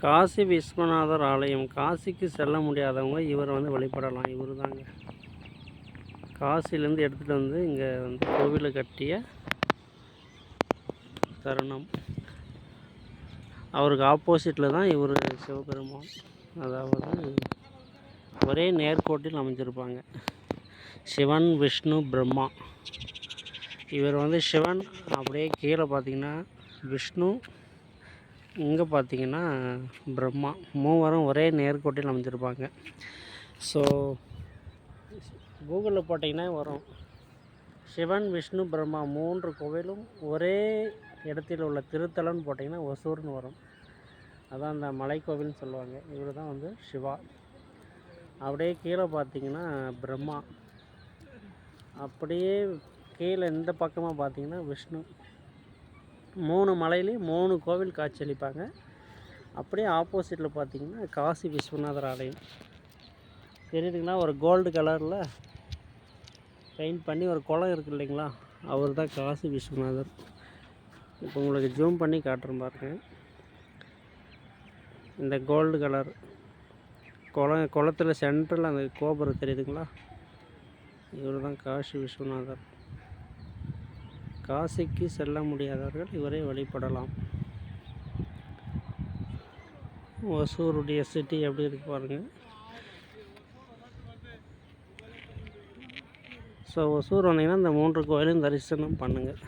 காசி விஸ்வநாதர் ஆலயம். காசிக்கு செல்ல முடியாதவங்க இவரை வந்து வழிபடலாம். இவர் தாங்க காசிலேருந்து எடுத்துகிட்டு வந்து இங்கே வந்து கோவிலை கட்டிய தருணம். அவருக்கு ஆப்போசிட்டில் தான் இவர் சிவபெருமான். அதாவது ஒரே நேர்கோட்டில் அமைஞ்சிருப்பாங்க. சிவன், விஷ்ணு, பிரம்மா. இவர் வந்து சிவன். அப்படியே கீழே பார்த்திங்கன்னா விஷ்ணு, இங்கே பார்த்திங்கன்னா பிரம்மா. மூவரும் ஒரே நேர்கோட்டில் அமைஞ்சிருப்பாங்க. ஸோ கூகுளில் போட்டிங்கன்னா வரும். சிவன், விஷ்ணு, பிரம்மா 3 கோவிலும் ஒரே இடத்தில் உள்ள திருத்தலம்னு போட்டிங்கன்னா ஒசூர்னு வரும். அதான் அந்த மலைக்கோவில்னு சொல்லுவாங்க. இவர் தான் வந்து சிவா. அப்படியே கீழே பார்த்திங்கன்னா பிரம்மா. அப்படியே கீழே இந்த பக்கமாக பார்த்திங்கன்னா விஷ்ணு. 3 மலையிலையும் 3 கோவில் காட்சியளிப்பாங்க. அப்படியே ஆப்போசிட்டில் பார்த்திங்கன்னா காசி விஸ்வநாதர் ஆலயம் தெரியுதுங்களா? ஒரு கோல்டு கலரில் பெயிண்ட் பண்ணி ஒரு குளம் இருக்குது இல்லைங்களா? அவர் தான் காசி விஸ்வநாதர். இப்போ உங்களுக்கு ஜூம் பண்ணி காட்டுறேன் பாருங்க. இந்த கோல்டு கலர் குளத்தில் சென்டரில் அந்த கோபுரம் தெரியுதுங்களா? இவர் தான் காசி விஸ்வநாதர். காசிக்கு செல்ல முடியாதவர்கள் இவரை வழிபடலாம். ஒசூருடைய சிட்டி எப்படி இருக்கு பாருங்கள். ஸோ ஒசூர் வந்தீங்கன்னா இந்த 3 கோயிலையும் தரிசனம் பண்ணுங்கள்.